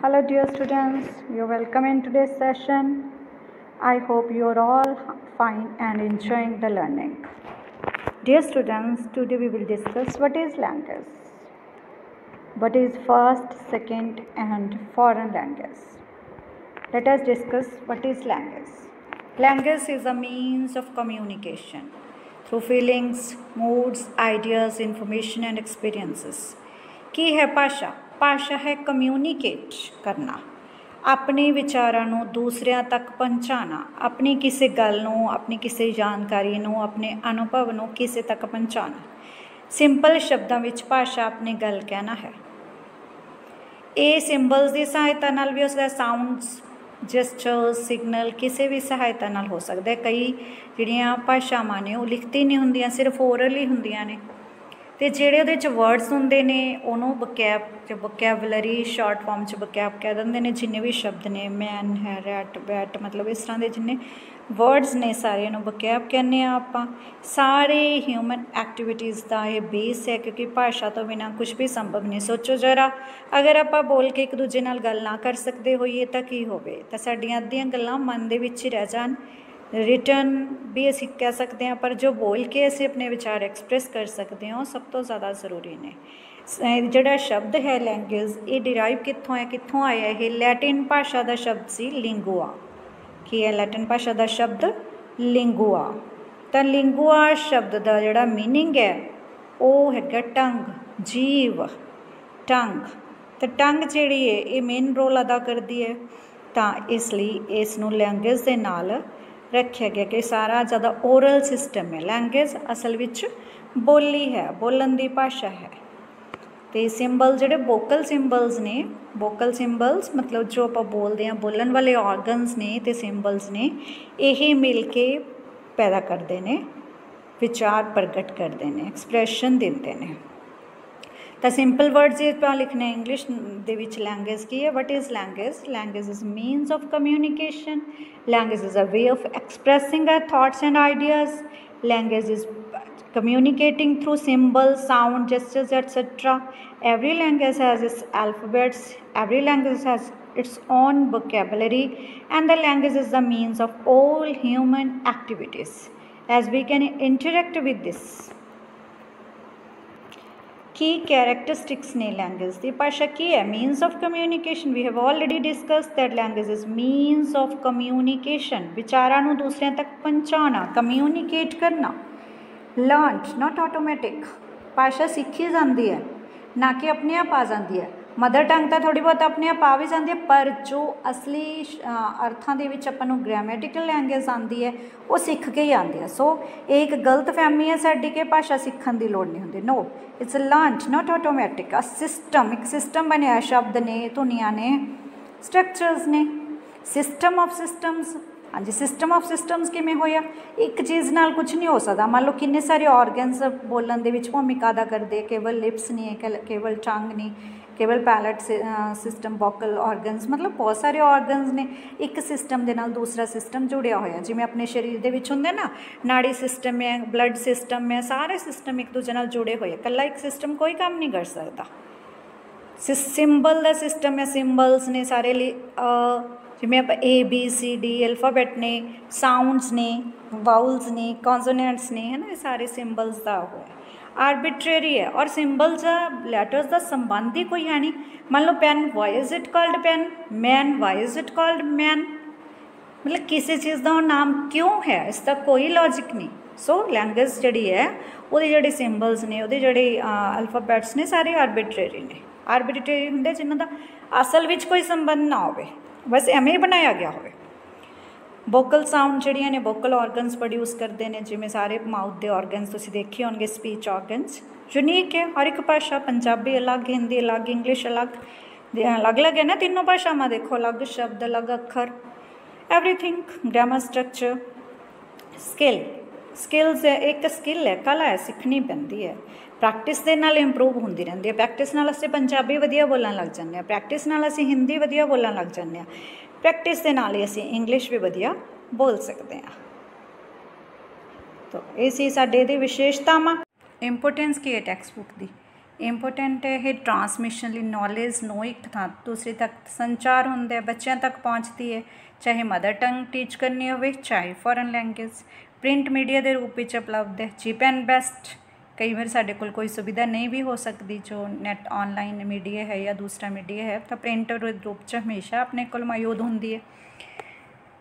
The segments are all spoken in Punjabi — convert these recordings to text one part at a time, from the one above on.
Hello dear students, you're welcome in today's session. I hope you're all fine and enjoying the learning. Dear students, today we will discuss what is language. What is first, second and foreign language. Let us discuss what is language. Language is a means of communication through feelings, moods, ideas, information and experiences. ਕੀ ਹੈ ਭਾਸ਼ਾ? ਭਾਸ਼ਾ ਹੈ ਕਮਿਊਨੀਕੇਟ ਕਰਨਾ, ਆਪਣੇ ਵਿਚਾਰਾਂ ਨੂੰ ਦੂਸਰਿਆਂ ਤੱਕ ਪਹੁੰਚਾਉਣਾ, ਆਪਣੀ ਕਿਸੇ ਗੱਲ ਨੂੰ, ਆਪਣੀ ਕਿਸੇ ਜਾਣਕਾਰੀ ਨੂੰ, ਆਪਣੇ ਅਨੁਭਵ ਨੂੰ ਕਿਸੇ ਤੱਕ ਪਹੁੰਚਾਉਣਾ। ਸਿੰਪਲ ਸ਼ਬਦਾਂ ਵਿੱਚ ਭਾਸ਼ਾ ਆਪਣੀ ਗੱਲ ਕਹਿਣਾ ਹੈ। ਇਹ ਸਿੰਬਲਸ ਦੀ ਸਹਾਇਤਾ ਨਾਲ ਵੀ ਉਸਦਾ ਸਾਊਂਡਸ, ਜੈਸਚਰਸ, ਸਿਗਨਲ ਕਿਸੇ ਵੀ ਸਹਾਇਤਾ ਨਾਲ ਹੋ ਸਕਦਾ ਹੈ। ਕਈ ਜਿਹੜੀਆਂ ਭਾਸ਼ਾਵਾਂ ਨੇ ਉਹ ਲਿਖਤੀ ਨਹੀਂ ਹੁੰਦੀਆਂ, ਸਿਰਫ ਓਰਲੀ ਹੁੰਦੀਆਂ ਨੇ। ਅਤੇ ਜਿਹੜੇ ਉਹਦੇ 'ਚ ਵਰਡਸ ਹੁੰਦੇ ਨੇ ਉਹਨੂੰ ਵੋਕੈਬਲਰੀ ਸ਼ਾਰਟ ਫਾਰਮ 'ਚ ਵੋਕੈਬ ਕਹਿ ਦਿੰਦੇ ਨੇ। ਜਿੰਨੇ ਵੀ ਸ਼ਬਦ ਨੇ ਮੈਨ ਹੈ, ਰੈਟ, ਬੈਟ, ਮਤਲਬ ਇਸ ਤਰ੍ਹਾਂ ਦੇ ਜਿੰਨੇ ਵਰਡਸ ਨੇ ਸਾਰਿਆਂ ਨੂੰ ਵੋਕੈਬ ਕਹਿੰਦੇ ਹਾਂ ਆਪਾਂ। ਸਾਰੇ ਹਿਊਮਨ ਐਕਟੀਵਿਟੀਜ਼ ਦਾ ਇਹ ਬੇਸ ਹੈ, ਕਿਉਂਕਿ ਭਾਸ਼ਾ ਤੋਂ ਬਿਨਾਂ ਕੁਛ ਵੀ ਸੰਭਵ ਨਹੀਂ। ਸੋਚੋ ਜ਼ਰਾ, ਅਗਰ ਆਪਾਂ ਬੋਲ ਕੇ ਇੱਕ ਦੂਜੇ ਨਾਲ ਗੱਲ ਨਾ ਕਰ ਸਕਦੇ ਹੋਈਏ ਤਾਂ ਕੀ ਹੋਵੇ? ਤਾਂ ਸਾਡੀਆਂ ਅੱਧੀਆਂ ਗੱਲਾਂ ਮਨ ਦੇ ਵਿੱਚ ਹੀ ਰਹਿ ਜਾਣ। ਰਿਟਨ ਵੀ ਅਸੀਂ ਕਹਿ ਸਕਦੇ ਹਾਂ, ਪਰ ਜੋ ਬੋਲ ਕੇ ਅਸੀਂ ਆਪਣੇ ਵਿਚਾਰ ਐਕਸਪ੍ਰੈਸ ਕਰ ਸਕਦੇ ਹਾਂ ਉਹ ਸਭ ਤੋਂ ਜ਼ਿਆਦਾ ਜ਼ਰੂਰੀ ਨੇ। ਜਿਹੜਾ ਸ਼ਬਦ ਹੈ ਲੈਂਗੁਏਜ, ਇਹ ਡਿਰਾਈਵ ਕਿੱਥੋਂ ਹੈ, ਕਿੱਥੋਂ ਆਇਆ? ਇਹ ਲੈਟਿਨ ਭਾਸ਼ਾ ਦਾ ਸ਼ਬਦ ਸੀ ਲਿੰਗੂਆ। ਕੀ ਹੈ ਲੈਟਿਨ ਭਾਸ਼ਾ ਦਾ ਸ਼ਬਦ? ਲਿੰਗੂਆ। ਤਾਂ ਲਿੰਗੂਆ ਸ਼ਬਦ ਦਾ ਜਿਹੜਾ ਮੀਨਿੰਗ ਹੈ ਉਹ ਹੈਗਾ ਟੰਗ, ਜੀਵ, ਟੰਗ। ਤਾਂ ਟੰਗ ਜਿਹੜੀ ਹੈ ਇਹ ਮੇਨ ਰੋਲ ਅਦਾ ਕਰਦੀ ਹੈ, ਤਾਂ ਇਸ ਲਈ ਇਸ ਨੂੰ ਲੈਂਗੁਏਜ ਦੇ ਨਾਲ ਰੱਖਿਆ ਗਿਆ ਕਿ ਸਾਰਾ ਜ਼ਿਆਦਾ ਓਰਲ ਸਿਸਟਮ ਹੈ। ਲੈਂਗੁਏਜ ਅਸਲ ਵਿੱਚ ਬੋਲੀ ਹੈ, ਬੋਲਣ ਦੀ ਭਾਸ਼ਾ ਹੈ। ਅਤੇ ਸਿੰਬਲ ਜਿਹੜੇ ਵੋਕਲ ਸਿੰਬਲਸ ਨੇ, ਵੋਕਲ ਸਿੰਬਲਸ ਮਤਲਬ ਜੋ ਆਪਾਂ ਬੋਲਦੇ ਹਾਂ, ਬੋਲਣ ਵਾਲੇ ਔਰਗਨਸ ਨੇ ਅਤੇ ਸਿੰਬਲਸ ਨੇ, ਇਹ ਮਿਲ ਕੇ ਪੈਦਾ ਕਰਦੇ ਨੇ, ਵਿਚਾਰ ਪ੍ਰਗਟ ਕਰਦੇ ਨੇ, ਐਕਸਪ੍ਰੈਸ਼ਨ ਦਿੰਦੇ ਨੇ। ਤਾਂ ਸਿੰਪਲ ਵਰਡਸ ਜੇ ਆਪਾਂ ਲਿਖਣੇ ਇੰਗਲਿਸ਼ ਦੇ ਵਿੱਚ ਲੈਂਗੁਏਜ ਕੀ ਹੈ? What is language? Language is means of communication. Language is a way of expressing our thoughts and ideas. Language is communicating through symbols, sound, gestures, etc. Every language has its alphabets, every language has its own vocabulary, and the language is the means of all human activities as we can interact with this. Key characteristics ne language ਦੀ ਭਾਸ਼ਾ ਕੀ ਹੈ? means of communication. We have already discussed that language is means of communication. ਵਿਚਾਰਾਂ ਨੂੰ ਦੂਸਰਿਆਂ ਤੱਕ ਪਹੁੰਚਾਉਣਾ, communicate ਕਰਨਾ। Learned not automatic. ਭਾਸ਼ਾ ਸਿੱਖੀ ਜਾਂਦੀ ਹੈ, ਨਾ ਕਿ ਆਪਣੇ ਆਪ ਆ ਜਾਂਦੀ ਹੈ। ਮਦਰ ਟੰਗ ਤਾਂ ਥੋੜ੍ਹੀ ਬਹੁਤ ਆਪਣੇ ਆਪ ਆ ਵੀ ਜਾਂਦੀ ਹੈ, ਪਰ ਜੋ ਅਸਲੀ ਅਰਥਾਂ ਦੇ ਵਿੱਚ ਆਪਾਂ ਨੂੰ ਗ੍ਰਾਮੈਟੀਕਲ ਲੈਂਗੁਏਜ ਆਉਂਦੀ ਹੈ ਉਹ ਸਿੱਖ ਕੇ ਹੀ ਆਉਂਦੀ ਹੈ। ਸੋ ਇਹ ਇੱਕ ਗਲਤ ਫਹਿਮੀ ਹੈ ਸਾਡੀ ਕਿ ਭਾਸ਼ਾ ਸਿੱਖਣ ਦੀ ਲੋੜ ਨਹੀਂ ਹੁੰਦੀ। No, it's learned not automatic. System, ਇੱਕ ਸਿਸਟਮ ਬਣਿਆ, ਸ਼ਬਦ ਨੇ, ਧੁਨੀਆਂ ਨੇ, ਸਟਰਕਚਰਸ ਨੇ। System of systems. ਹਾਂਜੀ, ਸਿਸਟਮ ਆਫ ਸਿਸਟਮਸ ਕਿਵੇਂ ਹੋਇਆ? ਇੱਕ ਚੀਜ਼ ਨਾਲ ਕੁਛ ਨਹੀਂ ਹੋ ਸਕਦਾ। ਮੰਨ ਲਓ ਕਿੰਨੇ ਸਾਰੇ ਔਰਗਨਸ ਬੋਲਣ ਦੇ ਵਿੱਚ ਭੂਮਿਕਾ ਅਦਾ ਕਰਦੇ। ਕੇਵਲ ਲਿਪਸ ਨਹੀਂ ਹੈ, ਕੇਵਲ ਟੰਗ ਨਹੀਂ, ਕੇਵਲ ਪੈਲਟ ਸਿਸਟਮ, ਵੋਕਲ ਔਰਗਨਸ, ਮਤਲਬ ਬਹੁਤ ਸਾਰੇ ਔਰਗਨਸ ਨੇ। ਇੱਕ ਸਿਸਟਮ ਦੇ ਨਾਲ ਦੂਸਰਾ ਸਿਸਟਮ ਜੁੜਿਆ ਹੋਇਆ। ਜਿਵੇਂ ਆਪਣੇ ਸਰੀਰ ਦੇ ਵਿੱਚ ਹੁੰਦੇ ਨਾ, ਨਾੜੀ ਸਿਸਟਮ ਹੈ, ਬਲੱਡ ਸਿਸਟਮ ਹੈ, ਸਾਰੇ ਸਿਸਟਮ ਇੱਕ ਦੂਜੇ ਨਾਲ ਜੁੜੇ ਹੋਏ। ਇਕੱਲਾ ਇੱਕ ਸਿਸਟਮ ਕੋਈ ਕੰਮ ਨਹੀਂ ਕਰ ਸਕਦਾ। ਸਿੰਬਲ ਦਾ ਸਿਸਟਮ ਹੈ, ਸਿੰਬਲਸ ਨੇ ਸਾਰੇ ਲਈ। ਜਿਵੇਂ ਆਪਾਂ ABCD ਅਲਫਾਬੈਟ ਨੇ, ਸਾਊਂਡਸ ਨੇ, ਵਾਊਲਸ ਨੇ, ਕੌਨਸੋਨੈਂਟਸ ਨੇ, ਹੈ ਨਾ, ਇਹ ਸਾਰੇ ਸਿੰਬਲਸ ਦਾ ਉਹ ਹੈ। ਆਰਬਿਟਰੇਰੀ ਹੈ, ਔਰ ਸਿੰਬਲਸ ਦਾ ਲੈਟਰਸ ਦਾ ਸੰਬੰਧ ਹੀ ਕੋਈ ਹੈ ਨਹੀਂ। ਮੰਨ ਲਓ pen, why is it called pen? Man, why is it called man? ਮਤਲਬ ਕਿਸੇ ਚੀਜ਼ ਦਾ ਉਹ ਨਾਮ ਕਿਉਂ ਹੈ, ਇਸ ਦਾ ਕੋਈ ਲੌਜਿਕ ਨਹੀਂ। ਸੋ ਲੈਂਗੁਏਜ ਜਿਹੜੀ ਹੈ ਉਹਦੇ ਜਿਹੜੇ ਸਿੰਬਲਸ ਨੇ, ਉਹਦੇ ਜਿਹੜੇ ਅਲਫਾਬੈਟਸ ਨੇ, ਸਾਰੇ ਆਰਬਿਟਰੇਰੀ ਨੇ। ਆਰਬਿਟਰੇਰੀ ਹੁੰਦੇ ਜਿਨ੍ਹਾਂ ਦਾ ਅਸਲ ਵਿੱਚ ਕੋਈ ਸੰਬੰਧ ਨਾ ਹੋਵੇ, ਬਸ ਐਵੇਂ ਹੀ ਬਣਾਇਆ ਗਿਆ ਹੋਵੇ। ਵੋਕਲ ਸਾਊਂਡ ਜਿਹੜੀਆਂ ਨੇ ਵੋਕਲ ਔਰਗਨਸ ਪ੍ਰੋਡਿਊਸ ਕਰਦੇ ਨੇ, ਜਿਵੇਂ ਸਾਰੇ ਮਾਊਥ ਦੇ ਔਰਗਨਸ ਤੁਸੀਂ ਦੇਖੇ ਹੋਣਗੇ, ਸਪੀਚ ਔਰਗਨਸ। ਯੂਨੀਕ ਹੈ ਹਰ ਇੱਕ ਭਾਸ਼ਾ। ਪੰਜਾਬੀ ਅਲੱਗ, ਹਿੰਦੀ ਅਲੱਗ, ਇੰਗਲਿਸ਼ ਅਲੱਗ, ਅਲੱਗ ਹੈ ਨਾ ਤਿੰਨੋਂ ਭਾਸ਼ਾਵਾਂ। ਦੇਖੋ ਅਲੱਗ ਸ਼ਬਦ, ਅਲੱਗ ਅੱਖਰ, ਐਵਰੀਥਿੰਗ, ਗ੍ਰਾਮਰ, ਸਟਰਕਚਰ। ਸਕਿੱਲਸ ਹੈ, ਇੱਕ ਸਕਿੱਲ ਹੈ, ਕਲਾ ਹੈ, ਸਿੱਖਣੀ ਪੈਂਦੀ ਹੈ। ਪ੍ਰੈਕਟਿਸ ਦੇ ਨਾਲ ਇੰਪਰੂਵ ਹੁੰਦੀ ਰਹਿੰਦੀ ਹੈ। ਪ੍ਰੈਕਟਿਸ ਨਾਲ ਅਸੀਂ ਪੰਜਾਬੀ ਵਧੀਆ ਬੋਲਣ ਲੱਗ ਜਾਂਦੇ ਹਾਂ, ਪ੍ਰੈਕਟਿਸ ਨਾਲ ਅਸੀਂ ਹਿੰਦੀ ਵਧੀਆ ਬੋਲਣ ਲੱਗ ਜਾਂਦੇ ਹਾਂ, ਪ੍ਰੈਕਟਿਸ ਦੇ ਨਾਲ ਹੀ ਅਸੀਂ ਇੰਗਲਿਸ਼ ਵੀ ਵਧੀਆ ਬੋਲ ਸਕਦੇ ਹਾਂ। ਤਾਂ ਇਹ ਸੀ ਸਾਡੇ ਇਹਦੀ ਵਿਸ਼ੇਸ਼ਤਾਵਾਂ। ਇੰਪੋਰਟੈਂਸ ਕੀ ਹੈ ਟੈਕਸਟ ਬੁੱਕ ਦੀ? ਇੰਪੋਰਟੈਂਟ ਹੈ। ਇਹ ਟਰਾਂਸਮਿਸ਼ਨ ਲਈ ਨੌਲੇਜ ਨੂੰ ਇੱਕ ਥਾਂ ਦੂਸਰੀ ਤੱਕ ਸੰਚਾਰ ਹੁੰਦਾ, ਬੱਚਿਆਂ ਤੱਕ ਪਹੁੰਚਦੀ ਹੈ, ਚਾਹੇ ਮਦਰ ਟੰਗ ਟੀਚ ਕਰਨੀ ਹੋਵੇ, ਚਾਹੇ ਫੋਰਨ ਲੈਂਗੁਏਜ। ਪ੍ਰਿੰਟ ਮੀਡੀਆ ਦੇ ਰੂਪ ਵਿੱਚ ਉਪਲਬਧ ਹੈ, ਚੀਪ ਐਂਡ ਬੈਸਟ। ਕਈ ਵਾਰ ਸਾਡੇ ਕੋਲ ਕੋਈ ਸੁਵਿਧਾ ਨਹੀਂ ਵੀ ਹੋ ਸਕਦੀ, ਜੋ ਨੈੱਟ ਔਨਲਾਈਨ ਮੀਡੀਆ ਹੈ ਜਾਂ ਦੂਸਰਾ ਮੀਡੀਆ ਹੈ, ਤਾਂ ਪ੍ਰਿੰਟ ਰੂਪ 'ਚ ਹਮੇਸ਼ਾ ਆਪਣੇ ਕੋਲ ਮੌਜੂਦ ਹੁੰਦੀ ਹੈ।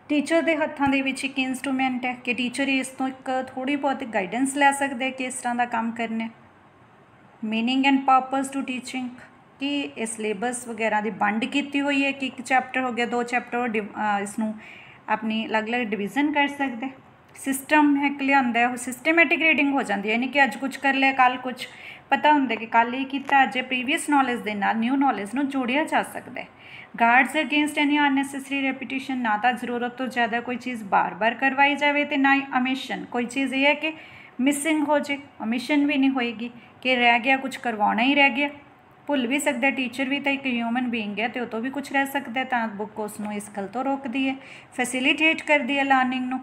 ਟੀਚਰ ਦੇ ਹੱਥਾਂ ਦੇ ਵਿੱਚ ਇੱਕ ਇੰਸਟਰੂਮੈਂਟ ਹੈ ਕਿ ਟੀਚਰ ਇਸ ਤੋਂ ਇੱਕ ਥੋੜ੍ਹੀ ਬਹੁਤ ਗਾਈਡੈਂਸ ਲੈ ਸਕਦੇ ਕਿ ਇਸ ਤਰ੍ਹਾਂ ਦਾ ਕੰਮ ਕਰਨਾ। Meaning and purpose to teaching, ਕਿ ਇਹ ਸਿਲੇਬਸ ਵਗੈਰਾ ਦੀ ਵੰਡ ਕੀਤੀ ਹੋਈ ਹੈ ਕਿ ਇੱਕ ਚੈਪਟਰ ਹੋ ਗਿਆ, 2 ਚੈਪਟਰ ਇਸ ਨੂੰ ਆਪਣੀ ਅਲੱਗ-ਅਲੱਗ ਡਿਵੀਜ਼ਨ ਕਰ ਸਕਦੇ। ਸਿਸਟਮ ਹੈ ਕਿ ਲਿਆਉਂਦਾ, ਉਹ ਸਿਸਟਮੈਟਿਕ ਰੀਡਿੰਗ ਹੋ ਜਾਂਦੀ ਹੈ, ਯਾਨੀ ਕਿ ਅੱਜ ਕੁਝ ਕਰ ਲਿਆ ਕੱਲ੍ਹ ਕੁਝ, ਪਤਾ ਹੁੰਦਾ ਕਿ ਕੱਲ੍ਹ ਇਹ ਕੀਤਾ, ਅੱਜ ਪ੍ਰੀਵੀਅਸ ਨੌਲੇਜ ਦੇ ਨਾਲ ਨਿਊ ਨੌਲੇਜ ਨੂੰ ਜੋੜਿਆ ਜਾ ਸਕਦਾ ਹੈ। ਗਾਰਡਸ ਅਗੇਂਸਟ ਐਨੀ ਅਨਨੈਸੈਸਰੀ ਰੈਪੀਟੀਸ਼ਨ, ਨਾ ਤਾਂ ਜ਼ਰੂਰਤ ਤੋਂ ਜ਼ਿਆਦਾ ਕੋਈ ਚੀਜ਼ ਬਾਰ-ਬਾਰ ਕਰਵਾਈ ਜਾਵੇ ਅਤੇ ਨਾ ਹੀ ਅਮਿਸ਼ਨ, ਕੋਈ ਚੀਜ਼ ਇਹ ਹੈ ਕਿ ਮਿਸਿੰਗ ਹੋ ਜੇ, ਅਮਿਸ਼ਨ ਵੀ ਨਹੀਂ ਹੋਏਗੀ ਕਿ ਰਹਿ ਗਿਆ, ਕੁਝ ਕਰਵਾਉਣਾ ਹੀ ਰਹਿ ਗਿਆ। ਭੁੱਲ ਵੀ ਸਕਦਾ ਟੀਚਰ ਵੀ, ਤਾਂ ਇੱਕ ਹਿਊਮਨ ਬੀਇੰਗ ਹੈ ਅਤੇ ਉਹ ਤੋਂ ਵੀ ਕੁਝ ਰਹਿ ਸਕਦਾ, ਤਾਂ ਬੁੱਕ ਉਸ ਨੂੰ ਇਸ ਗੱਲ ਤੋਂ ਰੋਕਦੀ ਹੈ। ਫੈਸਿਲੀਟੇਟ ਕਰਦੀ ਹੈ ਲਰਨਿੰਗ ਨੂੰ,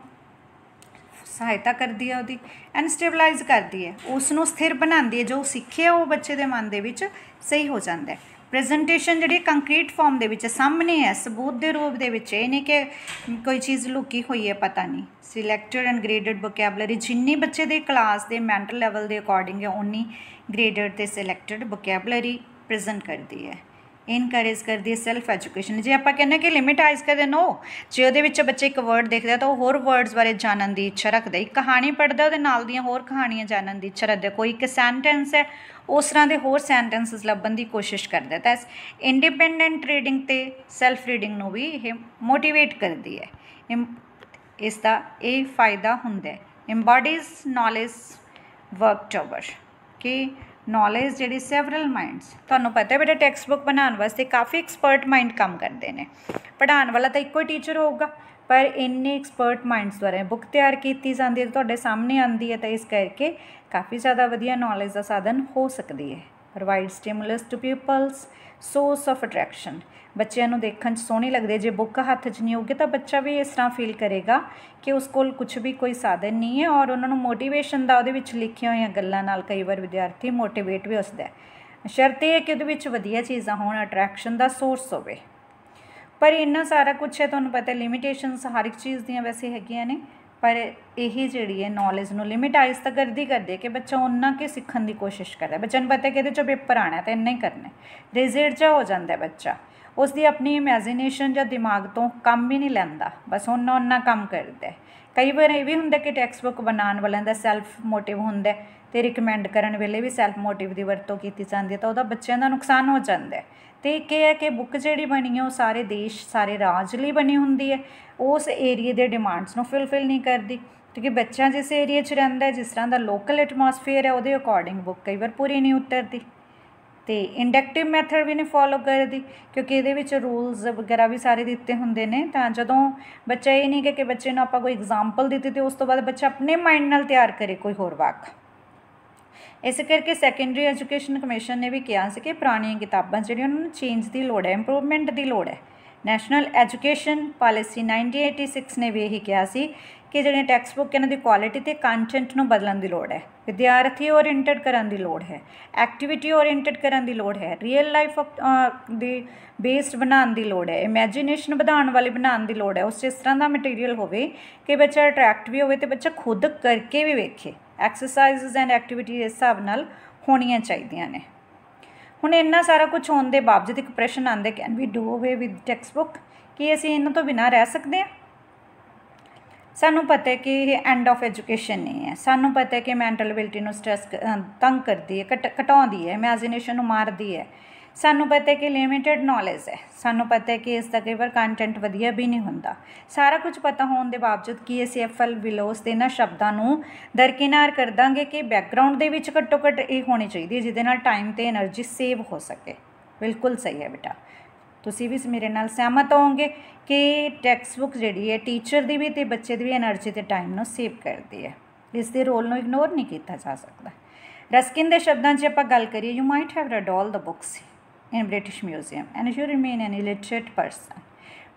ਸਹਾਇਤਾ ਕਰਦੀ ਹੈ ਉਹਦੀ, ਐਂਡ ਸਟੇਬਲਾਈਜ਼ ਕਰਦੀ ਹੈ, ਉਸ ਨੂੰ ਸਥਿਰ ਬਣਾਉਂਦੀ ਹੈ, ਜੋ ਸਿੱਖਿਆ ਉਹ ਬੱਚੇ ਦੇ ਮਨ ਦੇ ਵਿੱਚ ਸਹੀ ਹੋ ਜਾਂਦਾ ਹੈ। ਪ੍ਰੈਜੈਂਟੇਸ਼ਨ ਜਿਹੜੀ ਕੰਕਰੀਟ ਫਾਰਮ ਦੇ ਵਿੱਚ ਸਾਹਮਣੇ ਹੈ, ਸਬੂਤ ਦੇ ਰੂਪ ਦੇ ਵਿੱਚ, ਇਹ ਨਹੀਂ ਕਿ ਕੋਈ ਚੀਜ਼ ਲੁਕੀ ਹੋਈ ਹੈ ਪਤਾ ਨਹੀਂ। ਸਿਲੈਕਟਡ ਐਂਡ ਗ੍ਰੇਡਡ ਵੋਕੈਬਲਰੀ, ਜਿੰਨੀ ਬੱਚੇ ਦੇ ਕਲਾਸ ਦੇ ਮੈਂਟਲ ਲੈਵਲ ਦੇ ਅਕੋਰਡਿੰਗ ਹੈ ਉਨੀ ਗ੍ਰੇਡਡ ਅਤੇ ਸਿਲੈਕਟਡ ਵੋਕੈਬਲਰੀ ਪ੍ਰੈਜ਼ੈਂਟ ਕਰਦੀ ਹੈ। ਇਨਕਰੇਜ ਕਰਦੀ ਹੈ ਸੈਲਫ ਐਜੂਕੇਸ਼ਨ। ਜੇ ਆਪਾਂ ਕਹਿੰਦੇ ਕਿ ਲਿਮਿਟਾਈਜ਼ ਕਰਦੇ, ਨੋ, ਜੇ ਉਹਦੇ ਵਿੱਚ ਬੱਚੇ ਇੱਕ ਵਰਡ ਦੇਖਦਾ ਤਾਂ ਉਹ ਹੋਰ ਵਰਡਸ ਬਾਰੇ ਜਾਣਨ ਦੀ ਇੱਛਾ ਰੱਖਦਾ, ਇੱਕ ਕਹਾਣੀ ਪੜ੍ਹਦਾ ਉਹਦੇ ਨਾਲ ਦੀਆਂ ਹੋਰ ਕਹਾਣੀਆਂ ਜਾਣਨ ਦੀ ਇੱਛਾ ਰੱਖਦਾ, ਕੋਈ ਇੱਕ ਸੈਂਟੈਂਸ ਹੈ ਉਸ ਤਰ੍ਹਾਂ ਦੇ ਹੋਰ ਸੈਂਟੈਂਸਸ ਲੱਭਣ ਦੀ ਕੋਸ਼ਿਸ਼ ਕਰਦਾ। ਤਾਂ ਇੰਡੀਪੈਂਡੈਂਟ ਰੀਡਿੰਗ ਅਤੇ ਸੈਲਫ ਰੀਡਿੰਗ ਨੂੰ ਵੀ ਇਹ ਮੋਟੀਵੇਟ ਕਰਦੀ ਹੈ। ਇਸ ਦਾ ਇਹ ਫਾਇਦਾ ਹੁੰਦਾ। ਇੰਬੋਡੀਜ਼ ਨੌਲੇਜ ਵਰਕਡ ਓਵਰ, ਕਿ ਨੌਲੇਜ ਜਿਹੜੀ ਸੈਵਰਲ ਮਾਈਂਡਸ, ਤੁਹਾਨੂੰ ਪਤਾ ਬੇਟਾ ਟੈਕਸਟ ਬੁੱਕ ਬਣਾਉਣ ਵਾਸਤੇ ਕਾਫੀ ਐਕਸਪਰਟ ਮਾਈਂਡ ਕੰਮ ਕਰਦੇ ਨੇ। ਪੜ੍ਹਾਉਣ ਵਾਲਾ ਤਾਂ ਇੱਕੋ ਹੀ ਟੀਚਰ ਹੋਊਗਾ, ਪਰ ਇੰਨੇ ਐਕਸਪਰਟ ਮਾਈਂਡਸ ਦੁਆਰਾ ਬੁੱਕ ਤਿਆਰ ਕੀਤੀ ਜਾਂਦੀ ਹੈ, ਤੁਹਾਡੇ ਸਾਹਮਣੇ ਆਉਂਦੀ ਹੈ, ਤਾਂ ਇਸ ਕਰਕੇ ਕਾਫੀ ਜ਼ਿਆਦਾ ਵਧੀਆ ਨੌਲੇਜ ਦਾ ਸਾਧਨ ਹੋ ਸਕਦੀ ਹੈ। Provide stimulus to peoples, source of attraction, ਬੱਚਿਆਂ ਨੂੰ ਦੇਖਣ 'ਚ ਸੋਹਣੀ ਲੱਗਦੀ ਹੈ। ਜੇ ਬੁੱਕ ਹੱਥ 'ਚ ਨਹੀਂ ਹੋਊਗੀ ਤਾਂ ਬੱਚਾ ਵੀ ਇਸ ਤਰ੍ਹਾਂ ਫੀਲ ਕਰੇਗਾ ਕਿ ਉਸ ਕੋਲ ਕੁਛ ਵੀ ਕੋਈ ਸਾਧਨ ਨਹੀਂ ਹੈ, ਔਰ ਉਹਨਾਂ ਨੂੰ ਮੋਟੀਵੇਸ਼ਨ ਦਾ ਉਹਦੇ ਵਿੱਚ ਲਿਖੀਆਂ ਹੋਈਆਂ ਗੱਲਾਂ ਨਾਲ ਕਈ ਵਾਰ ਵਿਦਿਆਰਥੀ ਮੋਟੀਵੇਟ ਵੀ ਹੁੰਦਾ। ਸ਼ਰਤ ਇਹ ਹੈ ਕਿ ਉਹਦੇ ਵਿੱਚ ਵਧੀਆ ਚੀਜ਼ਾਂ ਹੋਣ, ਅਟਰੈਕਸ਼ਨ ਦਾ ਸੋਰਸ ਹੋਵੇ। ਪਰ ਇੰਨਾ ਸਾਰਾ ਕੁਛ ਹੈ, ਤੁਹਾਨੂੰ ਪਤਾ ਲਿਮਿਟੇਸ਼ਨਸ ਹਰ ਇੱਕ ਚੀਜ਼ ਦੀਆਂ ਵੈਸੇ ਹੈਗੀਆਂ ਨੇ, ਪਰ ਇਹ ਜਿਹੜੀ ਹੈ ਨੌਲੇਜ ਨੂੰ ਲਿਮਿਟਾਈਜ਼ ਤਾਂ ਕਰਦੀ ਹੈ ਕਿ ਬੱਚਾ ਓਨਾ ਕਿ ਸਿੱਖਣ ਦੀ ਕੋਸ਼ਿਸ਼ ਕਰਦਾ। ਬੱਚੇ ਨੂੰ ਪਤਾ ਕਿ ਇਹਦੇ 'ਚੋਂ ਪੇਪਰ ਆਉਣਾ ਤਾਂ ਇੰਨਾ ਹੀ ਕਰਨਾ, ਰਿਜ਼ਿਡ ਜਿਹਾ ਹੋ ਜਾਂਦਾ ਬੱਚਾ, ਉਸ ਦੀ ਆਪਣੀ ਇਮੈਜੀਨੇਸ਼ਨ ਜਾਂ ਦਿਮਾਗ ਤੋਂ ਕੰਮ ਹੀ ਨਹੀਂ ਲੈਂਦਾ, ਬਸ ਓਨਾ ਕੰਮ ਕਰਦਾ। ਕਈ ਵਾਰ ਇਹ ਵੀ ਹੁੰਦਾ ਕਿ ਟੈਕਸਟ ਬੁੱਕ ਬਣਾਉਣ ਵਾਲਿਆਂ ਦਾ ਸੈਲਫ ਮੋਟਿਵ ਹੁੰਦਾ ਅਤੇ ਰਿਕਮੈਂਡ ਕਰਨ ਵੇਲੇ ਵੀ ਸੈਲਫ ਮੋਟਿਵ ਦੀ ਵਰਤੋਂ ਕੀਤੀ ਜਾਂਦੀ ਹੈ, ਤਾਂ ਉਹਦਾ ਬੱਚਿਆਂ ਦਾ ਨੁਕਸਾਨ ਹੋ ਜਾਂਦਾ। ਅਤੇ ਇੱਕ ਇਹ ਹੈ ਕਿ ਬੁੱਕ ਜਿਹੜੀ ਬਣੀ ਹੈ ਉਹ ਸਾਰੇ ਦੇਸ਼, ਸਾਰੇ ਰਾਜ ਲਈ ਬਣੀ ਹੁੰਦੀ ਹੈ, ਉਸ ਏਰੀਏ ਦੇ ਡਿਮਾਂਡਸ ਨੂੰ ਫੁਲਫਿਲ ਨਹੀਂ ਕਰਦੀ, ਕਿਉਂਕਿ ਬੱਚਾ ਜਿਸ ਏਰੀਏ 'ਚ ਰਹਿੰਦਾ, ਜਿਸ ਤਰ੍ਹਾਂ ਦਾ ਲੋਕਲ ਐਟਮੋਸਫੇਅਰ ਹੈ, ਉਹਦੇ ਅਕੋਰਡਿੰਗ ਬੁੱਕ ਕਈ ਵਾਰ ਪੂਰੀ ਨਹੀਂ ਉਤਰਦੀ। ਅਤੇ ਇੰਡਕਟਿਵ ਮੈਥਡ ਵੀ ਨਹੀਂ ਫੋਲੋ ਕਰਦੀ, ਕਿਉਂਕਿ ਇਹਦੇ ਵਿੱਚ ਰੂਲਸ ਵਗੈਰਾ ਵੀ ਸਾਰੇ ਦਿੱਤੇ ਹੁੰਦੇ ਨੇ। ਤਾਂ ਜਦੋਂ ਬੱਚਾ ਇਹ ਨਹੀਂ ਕਿ ਬੱਚੇ ਨੂੰ ਆਪਾਂ ਕੋਈ ਐਗਜ਼ਾਮਪਲ ਦਿੱਤੀ ਅਤੇ ਉਸ ਤੋਂ ਬਾਅਦ ਬੱਚਾ ਆਪਣੇ ਮਾਈਂਡ ਨਾਲ ਤਿਆਰ ਕਰੇ ਕੋਈ ਹੋਰ ਵਾਕ। ਇਸ ਕਰਕੇ ਸੈਕੰਡਰੀ ਐਜੂਕੇਸ਼ਨ ਕਮਿਸ਼ਨ ਨੇ ਵੀ ਕਿਹਾ ਸੀ ਕਿ ਪੁਰਾਣੀਆਂ ਕਿਤਾਬਾਂ ਜਿਹੜੀਆਂ ਉਹਨਾਂ ਨੂੰ ਚੇਂਜ ਦੀ ਲੋੜ ਹੈ, ਇੰਪਰੂਵਮੈਂਟ ਦੀ ਲੋੜ ਹੈ। ਨੈਸ਼ਨਲ ਐਜੂਕੇਸ਼ਨ ਪਾਲਿਸੀ 1986 ਨੇ ਵੀ ਇਹੀ ਕਿਹਾ ਸੀ ਕਿ ਜਿਹੜੀਆਂ ਟੈਕਸਟ ਬੁੱਕ ਇਹਨਾਂ ਦੀ ਕੁਆਲਿਟੀ ਅਤੇ ਕੰਟੈਂਟ ਨੂੰ ਬਦਲਣ ਦੀ ਲੋੜ ਹੈ, ਵਿਦਿਆਰਥੀ ਓਰੀਐਂਟਡ ਕਰਨ ਦੀ ਲੋੜ ਹੈ, ਐਕਟੀਵਿਟੀ ਓਰੀਐਂਟਡ ਕਰਨ ਦੀ ਲੋੜ ਹੈ, ਰੀਅਲ ਲਾਈਫ ਦੀ ਬੇਸਡ ਬਣਾਉਣ ਦੀ ਲੋੜ ਹੈ, ਇਮੈਜੀਨੇਸ਼ਨ ਵਧਾਉਣ ਵਾਲੀ ਬਣਾਉਣ ਦੀ ਲੋੜ ਹੈ। ਉਸ 'ਚ ਇਸ ਤਰ੍ਹਾਂ ਦਾ ਮਟੀਰੀਅਲ ਹੋਵੇ ਕਿ ਬੱਚਾ ਅਟਰੈਕਟ ਵੀ ਹੋਵੇ ਅਤੇ ਬੱਚਾ ਖੁਦ ਕਰਕੇ ਵੀ ਵੇਖੇ। ਐਕਸਰਸਾਈਜ਼ਜ਼ ਐਂਡ ਐਕਟੀਵਿਟੀ ਇਸ ਹਿਸਾਬ ਨਾਲ ਹੋਣੀਆਂ ਚਾਹੀਦੀਆਂ ਨੇ। ਹੁਣ ਇੰਨਾ ਸਾਰਾ ਕੁਝ ਹੋਣ ਦੇ ਬਾਵਜੂਦ ਇੱਕ ਪ੍ਰਸ਼ਨ ਆਉਂਦਾ, ਕੈਨ ਵੀ ਡੂ ਅਵੇ ਵਿਦ ਟੈਕਸਟ ਬੁੱਕ, ਕੀ ਅਸੀਂ ਇਹਨਾਂ ਤੋਂ ਬਿਨਾਂ ਰਹਿ ਸਕਦੇ ਹਾਂ? ਸਾਨੂੰ ਪਤਾ ਹੈ ਕਿ ਇਹ ਐਂਡ ਆਫ ਐਜੂਕੇਸ਼ਨ ਨਹੀਂ ਹੈ। ਸਾਨੂੰ ਪਤਾ ਹੈ ਕਿ ਮੈਂਟਲ ਐਬਿਲਿਟੀ ਨੂੰ ਸਟਰੈਸ ਤੰਗ ਕਰਦੀ ਹੈ, ਘਟਾਉਂਦੀ ਹੈ, ਇਮੈਜੀਨੇਸ਼ਨ ਨੂੰ ਮਾਰਦੀ ਹੈ। ਸਾਨੂੰ ਪਤਾ ਹੈ ਕਿ ਲਿਮਿਟਡ ਨੌਲੇਜ ਹੈ। ਸਾਨੂੰ ਪਤਾ ਹੈ ਕਿ ਇਸ ਦਾ ਕਈ ਵਾਰ ਕੰਟੈਂਟ ਵਧੀਆ ਵੀ ਨਹੀਂ ਹੁੰਦਾ। ਸਾਰਾ ਕੁਝ ਪਤਾ ਹੋਣ ਦੇ ਬਾਵਜੂਦ ਕੀ ਅਸੀਂ ਐਫਐਲ ਵਿਲੋਸ ਦੇ ਇਹਨਾਂ ਸ਼ਬਦਾਂ ਨੂੰ ਦਰਕਿਨਾਰ ਕਰ ਦਾਂਗੇ ਕਿ ਬੈਕਗਰਾਊਂਡ ਦੇ ਵਿੱਚ ਘੱਟੋ ਘੱਟ ਇਹ ਹੋਣੀ ਚਾਹੀਦੀ ਹੈ ਜਿਹਦੇ ਨਾਲ ਟਾਈਮ ਅਤੇ ਐਨਰਜੀ ਸੇਵ ਹੋ ਸਕੇ। ਬਿਲਕੁਲ ਸਹੀ ਹੈ ਬੇਟਾ, ਤੁਸੀਂ ਵੀ ਮੇਰੇ ਨਾਲ ਸਹਿਮਤ ਹੋਵੋਗੇ ਕਿ ਟੈਕਸਟ ਬੁੱਕ ਜਿਹੜੀ ਹੈ ਟੀਚਰ ਦੀ ਵੀ ਅਤੇ ਬੱਚੇ ਦੀ ਵੀ ਐਨਰਜੀ ਅਤੇ ਟਾਈਮ ਨੂੰ ਸੇਵ ਕਰਦੀ ਹੈ। ਇਸ ਦੇ ਰੋਲ ਨੂੰ ਇਗਨੋਰ ਨਹੀਂ ਕੀਤਾ ਜਾ ਸਕਦਾ। ਰਸਕਿਨ ਦੇ ਸ਼ਬਦਾਂ 'ਚ ਆਪਾਂ ਗੱਲ ਕਰੀਏ, you might have red all the books in British Museum and you remain an illiterate person,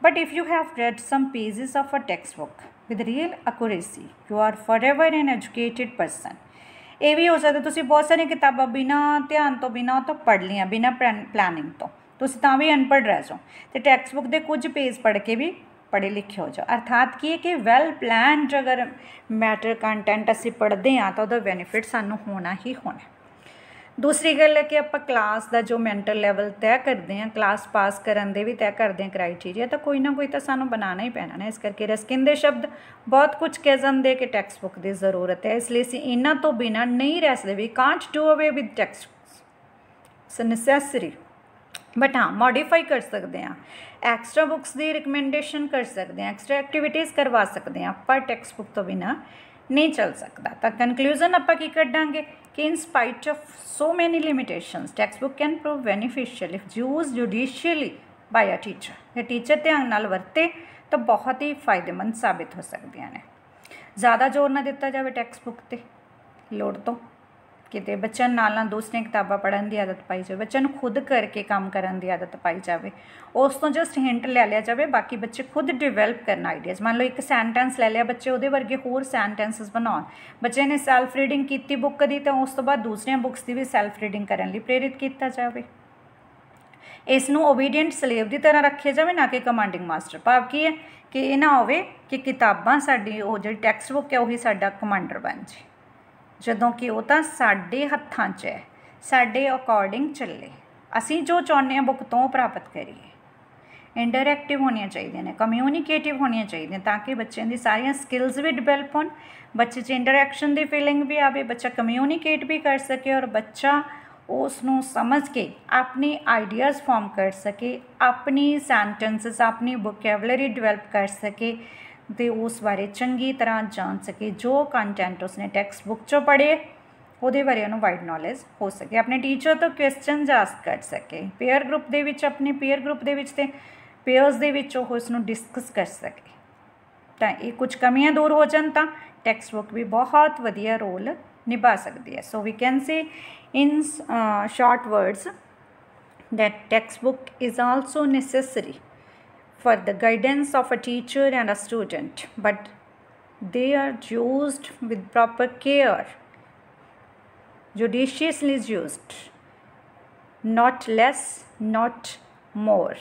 but if you have read some pages of a textbook with real accuracy, you are forever an educated person. ये भी हो सकता तुसीं बहुत सारिया किताबां बिना ध्यान तो बिना तो पढ़ लिया बिना प्लैनिंग तो तुसीं तां भी अनपढ़ रह जाओ तो टैक्सट बुक के कुछ पेज पढ़ के भी पढ़े लिखे हो जाओ। अर्थात की है कि वैल प्लैनड अगर मैटर कंटेंट असीं पढ़ते हाँ तो वह बेनीफिट सानूं होना ही होना। दूसरी गल है कि आप क्लास का जो मैंटल लैवल तय करते हैं क्लास पास करन दे भी तय करते हैं क्राइटेरिया तो कोई ना कोई तो सानूं बनाना ही पैना ना। इस करके रस्किन दे शब्द बहुत कुछ कह जाते कि टैक्सट बुक की ज़रूरत है इसलिए असीं इन्हां तो बिना नहीं रह सकते। We can't do away with textbooks it's necessary but हाँ मॉडिफाई कर सकते हैं एक्सट्रा बुक्स की रिकमेंडेशन कर सकते हैं एक्सट्रा एक्टिविटीज़ करवा सकते हैं पर टैक्सट बुक तो बिना नहीं चल सकता। तो कंक्लूजन आप की कढ़ांगे कि in spite of so many limitations textbook can prove beneficial if use judiciously by a teacher. ये टीचर ध्यान नाल वरते तो बहुत ही फायदेमंद साबित हो सकती हैं। ज़्यादा जोर ना दिता जाए टैक्सट बुक पर लोड़ तो किते बच्चों नाल दूसरिया किताबां पढ़न की आदत पाई जाए बच्चों खुद करके काम करन की आदत पाई जाए उस तो जस्ट हिंट ले लिया जाए बाकी बच्चे खुद डिवेलप करना आइडियाज़। मान लो एक सेंटेंस ले लिया बच्चे वो वर्गे होर सेंटेंसिस बनाओ बच्चे ने सैल्फ रीडिंग की बुक की तो उस तो बाद दूसरिया बुक्स की भी सैल्फ रीडिंग करने लिए प्रेरित किया जाए। इसनों ओबीडियंट स्लेव की तरह रखे जाए ना कि कमांडिंग मास्टर भाव की है कि ये ना हो कि किताबां साडी वो जी टैक्सट बुक है वही साडा कमांडर बन जाए जदों कि वो तो साडे हत्थां 'च है साडे अकॉर्डिंग चले असी जो चाहुंदे हां बुक तो प्राप्त करिए। इंटरैक्टिव होनी चाहिए ने कम्यूनीकेटिव होनी चाहिए ताकि बच्चों की सारिया स्किल्स भी डिवेलप हो बच्चे च इंटरैक्शन की फीलिंग भी आए बच्चा कम्यूनीकेट भी कर सके और बच्चा उसनों समझ के अपनी आइडियाज़ फॉर्म कर सके अपनी सेंटेंसिस अपनी वोकैबुलरी डिवेलप कर सके तो उस बारे चंगी तरह जान सके जो कंटेंट उसने टैक्सट बुक चो पढ़े वो बारे उन्होंने वाइड नॉलेज हो सके अपने टीचर तो क्वेश्चन आस्क कर सके पेयर ग्रुप के विच अपने पेयर ग्रुप के पेयर्स के विच उसनों डिस्कस कर सके तो ये कुछ कमियां दूर हो जान तो टैक्सट बुक भी बहुत वधिया रोल निभा सकती है। सो we can say in short words that textbook is also necessary for the guidance of a teacher and a student, but they are used with proper care, judiciously used, not less, not more.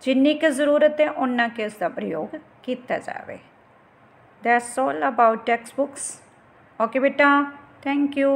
जिन्नी की ज़रूरत है उन्ना के उसका प्रयोग किया जाए। That's all about textbooks. Okay बेटा, thank you.